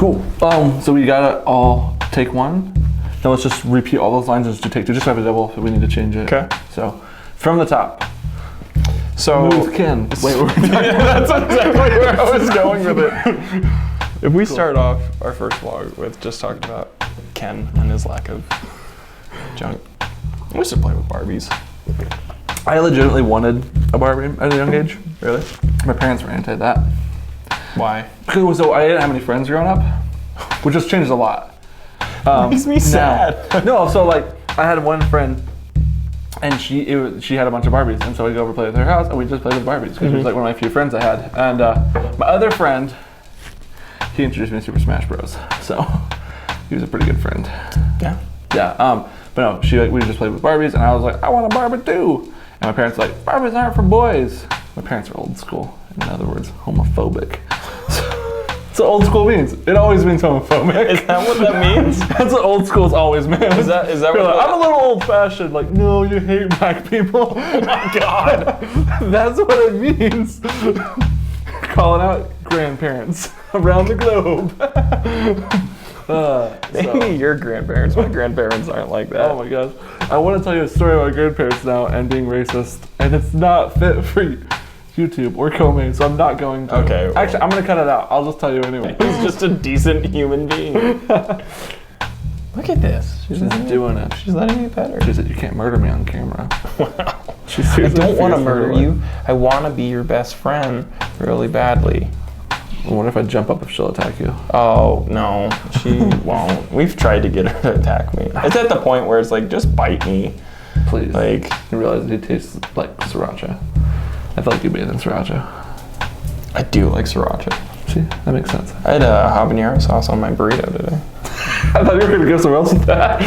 Cool. So we gotta all take one. Now let's just repeat all those lines and just do take two. Just have a double if we need to change it. Okay. So from the top. So Move Ken. Wait, that's exactly where I was going with it. If we start off our first vlog with just talking about Ken and his lack of junk. I used to play with Barbies. I legitimately wanted a Barbie at a young age. Really? My parents were anti that. Why? Because so I didn't have any friends growing up, which just changed a lot. Makes me sad. No, so like I had one friend, and she had a bunch of Barbies, and so I'd go over and play with her house, and we just played with Barbies because she was like one of my few friends I had. And my other friend, he introduced me to Super Smash Bros. So he was a pretty good friend. Yeah. Yeah. But no, we just played with Barbies, and I was like, I want a Barbie too. And my parents were like, Barbies aren't for boys. My parents are old school. In other words, homophobic. That's what old school means. It always means homophobic. Is that what that means? That's what old school's always meant. Is that what? Like, I'm a little old-fashioned. Like, no, you hate black people. Oh my god. That's what it means. Calling out grandparents around the globe. Maybe your grandparents. My grandparents aren't like that. Oh my gosh. I want to tell you a story about grandparents now and being racist, and it's not fit for YouTube or Comay, so I'm not going to. Okay. Well. Actually, I'm going to cut it out. I'll just tell you anyway. He's just a decent human being. Look at this. She's doing it. She's letting me pet her. She said, you can't murder me on camera. Wow. I don't want to murder you. I want to be your best friend really badly. What if I jump up if she'll attack you? Oh, no. She won't. We've tried to get her to attack me. It's at the point where it's like, just bite me. Please. Like, you realize it tastes like sriracha. I feel like you bathe in sriracha. I do like sriracha. See, that makes sense. I had a habanero sauce on my burrito today. I thought you were going to go somewhere else with that.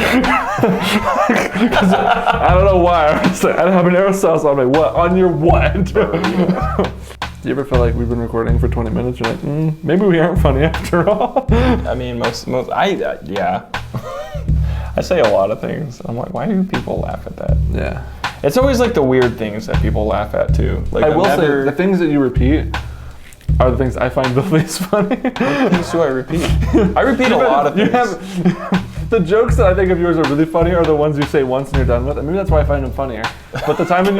I don't know why. I was like, I had habanero sauce on my what? On your what? Do you ever feel like we've been recording for 20 minutes? You're like, maybe we aren't funny after all. I mean, yeah. I say a lot of things. I'm like, why do people laugh at that? Yeah. It's always like the weird things that people laugh at too. Like I will say, the things that you repeat are the things I find the least funny. What things do I repeat? I repeat a lot of things. The jokes that I think of yours are really funny are the ones you say once and you're done with. And maybe that's why I find them funnier. But the time when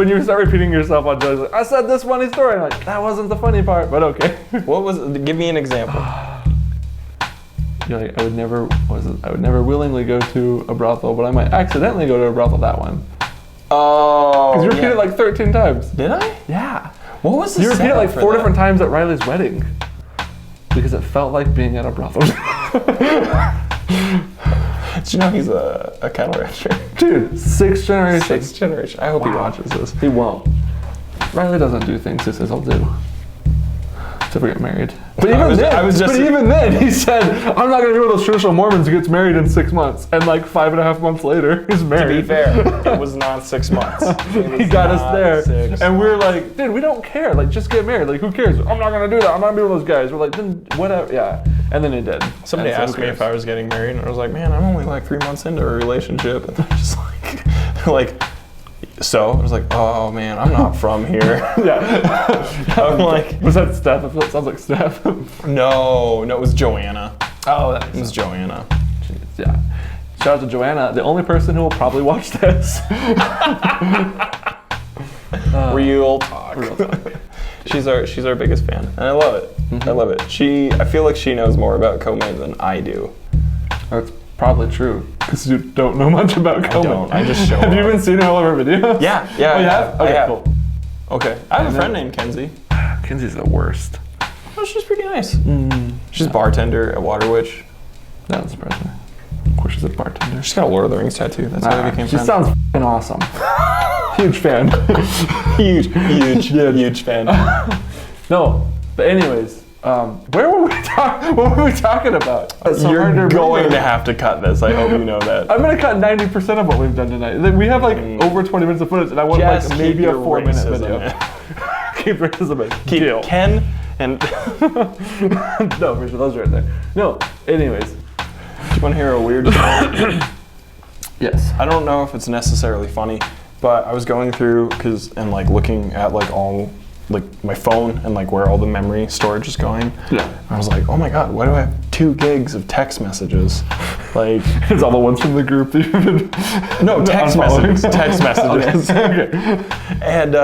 you start repeating yourself on jokes, like, I said this funny story, and I'm like, that wasn't the funny part, but okay. Give me an example. You're like, I would never willingly go to a brothel, but I might accidentally go to a brothel. That one. Oh. Because you repeated it like 13 times. Did I? Yeah. What was the You repeated it like 4 that? different times at Riley's wedding. Because it felt like being at a brothel. Did you know he's a cattle rancher? Dude, 6th generation. 6th generation. I hope he watches this. He won't. Riley doesn't do things he says he'll do. Except for get married. But even then, he said, I'm not going to be one of those traditional Mormons who gets married in 6 months. And like 5.5 months later, he's married. To be fair, it was not 6 months. He got us there. And we're like, dude, we don't care. Like, just get married. Like, who cares? I'm not going to do that. I'm not going to be one of those guys. We're like, then whatever. Yeah. And then he did. Somebody asked me if I was getting married, and I was like, man, I'm only like 3 months into a relationship. And they're just like, so? I was like, oh man, I'm not from here. Yeah. I'm like, was that Steph? It sounds like Steph. No, it was Joanna. Oh, that it was Joanna. Yeah. Shout out to Joanna, the only person who will probably watch this. Real talk. She's our biggest fan, and I love it. Mm-hmm. I love it. I feel like she knows more about Comay than I do. That's probably true, because you don't know much about Comay. I don't. I just show Have you been seeing all of her videos? Yeah. Oh, you have? Okay, cool. Okay. I have a friend named Kenzie. Kenzie's the worst. Oh, she's pretty nice. She's a bartender at Water Witch. That doesn't surprise me. Of course she's a bartender. She's got a Lord of the Rings tattoo. That's how we became friends. She sounds f***ing awesome. Huge fan. Huge fan. No, but anyways, what were we talking about? You're going to have to cut this. I hope you know that. I'm going to cut 90% of what we've done tonight. We have like over 20 minutes of footage, and I want like maybe a 4-minute video. Keep racism in. Keep Ken and... No, for sure, those are right there. No, anyways. Do you want to hear a weird story? Yes. I don't know if it's necessarily funny, but I was going through, and like looking at like all like my phone and like where all the memory storage is going. Yeah. I was like, oh my god, why do I have 2 gigs of text messages? Like, it's all the ones from the group that you've been no, text messages. Text messages. Okay. And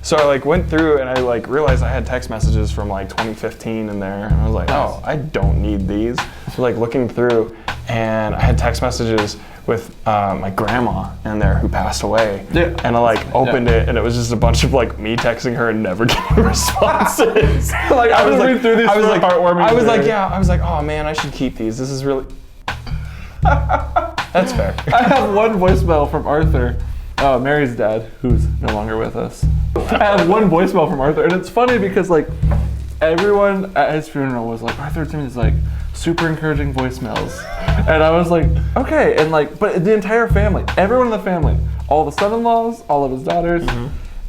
so I like went through and I like realized I had text messages from like 2015 in there. And I was like, oh, I don't need these. So like looking through, and I had text messages with my grandma in there who passed away. Yeah. And I like opened it, and it was just a bunch of like me texting her and never getting responses. Like I was reading through these. I was like, heartwarming. I was like, yeah. I was like, oh man, I should keep these. This is really. That's fair. I have one voicemail from Arthur, Mary's dad, who's no longer with us. I have one voicemail from Arthur, and it's funny because like everyone at his funeral was like, Arthur to me is like super encouraging voicemails, and I was like, okay, and like, but the entire family, everyone in the family, all the son-in-laws, all of his daughters,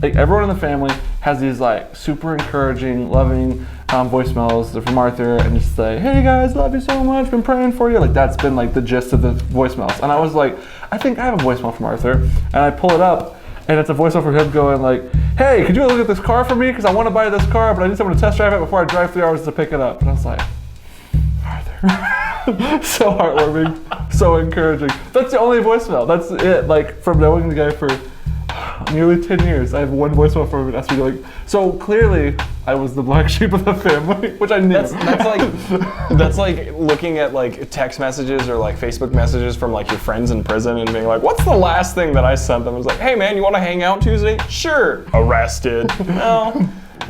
like everyone in the family has these like super encouraging, loving voicemails. They're from Arthur, and just say, hey guys, love you so much, been praying for you. Like that's been like the gist of the voicemails. And I was like, I think I have a voicemail from Arthur, and I pull it up, and it's a voicemail from him going like, hey, could you look at this car for me? Because I want to buy this car, but I need someone to test drive it before I drive 3 hours to pick it up. And I was like, Arthur. So heartwarming, so encouraging. That's the only voicemail. That's it. Like from knowing the guy for nearly 10 years, I have one voicemail from him and asked me to like. So clearly, I was the black sheep of the family, which I knew. That's like looking at like text messages or like Facebook messages from like your friends in prison and being like, what's the last thing that I sent them? It was like, hey man, you want to hang out Tuesday? Sure. Arrested. No.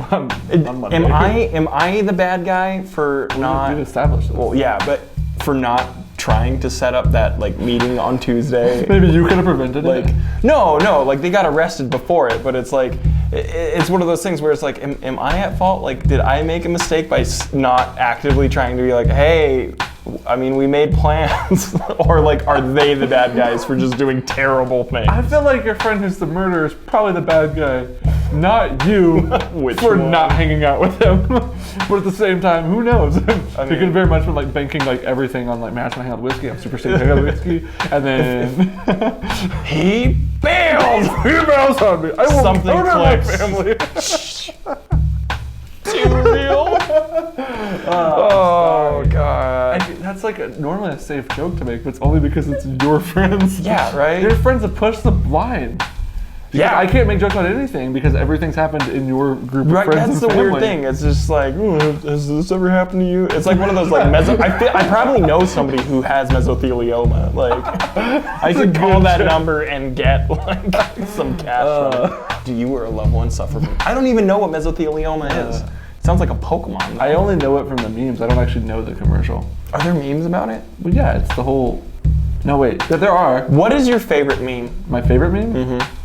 Am I the bad guy for not? We established this. Well, yeah, but for not trying to set up that like meeting on Tuesday. Maybe you could have prevented like, it. No, like they got arrested before it, but it's like it's one of those things where it's like, am I at fault? Like, did I make a mistake by not actively trying to be like, hey, I mean, we made plans, or like, are they the bad guys for just doing terrible things? I feel like your friend who's the murderer is probably the bad guy, not you for not hanging out with him. But at the same time, who knows? I mean, you could very much been like banking like everything on like, man, I just want to hang out with whiskey. I'm super safe to hang out with whiskey, and then he bails. He bails on me. I will Something murder my clicks. family. Too real. Oh god. And that's like normally a safe joke to make, but it's only because it's your friends. Yeah, right. Your friends have pushed the line. Yeah, I can't make jokes about anything because everything's happened in your group of friends. That's the and family. weird thing. It's just like, has this ever happened to you? It's like one of those like I probably know somebody who has mesothelioma. Like, I could call that number and get like some cash from it. Do you or a loved one suffer from? I don't even know what mesothelioma is. It sounds like a Pokemon. I only know it from the memes. I don't actually know the commercial. Are there memes about it? Well, yeah, it's the whole. No, wait. There are. What is your favorite meme? My favorite meme? Mm-hmm.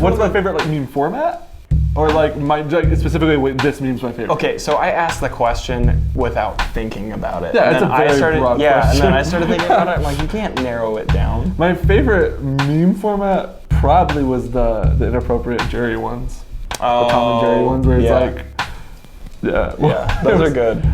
What's my favorite like meme format? Or like specifically this meme's my favorite? Okay, so I asked the question without thinking about it. Yeah, it's a very broad question. And then I started thinking about it. I'm like, you can't narrow it down. My favorite meme format probably was the inappropriate jury ones. Oh, the Tom and Jerry ones where it's like, yeah, those are good.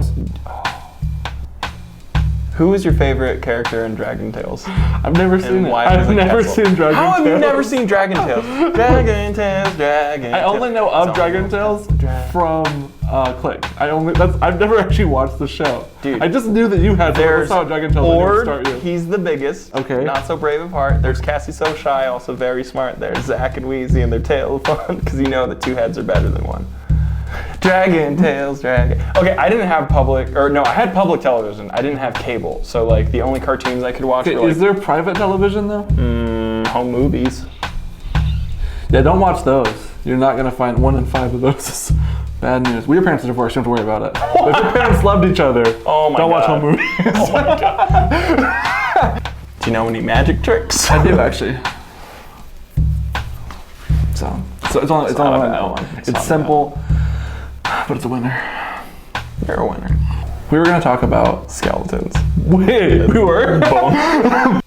Who is your favorite character in Dragon Tales? I've never seen it. I've never seen Dragon Tales. How have you never seen Dragon Tales? Dragon Tales, Dragon Tales. I only know of Dragon Tales from Click. I've never actually watched the show. Dude, I just knew that you had. There's saw Dragon Tales. Ord, he's the biggest. Okay. Not so brave of heart. There's Cassie So Shy, also very smart. There's Zack and Wheezy and their tail fun, because you know that 2 heads are better than 1. Dragon Tales, Dragon. Okay, I didn't have I had public television. I didn't have cable. So like the only cartoons I could watch were like, is there private television though? Home movies. Yeah, don't watch those. You're not gonna find 1 in 5 of those is bad news. Your parents are divorced, you don't have to worry about it. But if your parents loved each other, don't watch home movies. Oh my god. Do you know any magic tricks? I do actually. So it's only one. It's simple. But it's a winner. You're a winner. We were going to talk about skeletons. Wait, we were? Bone.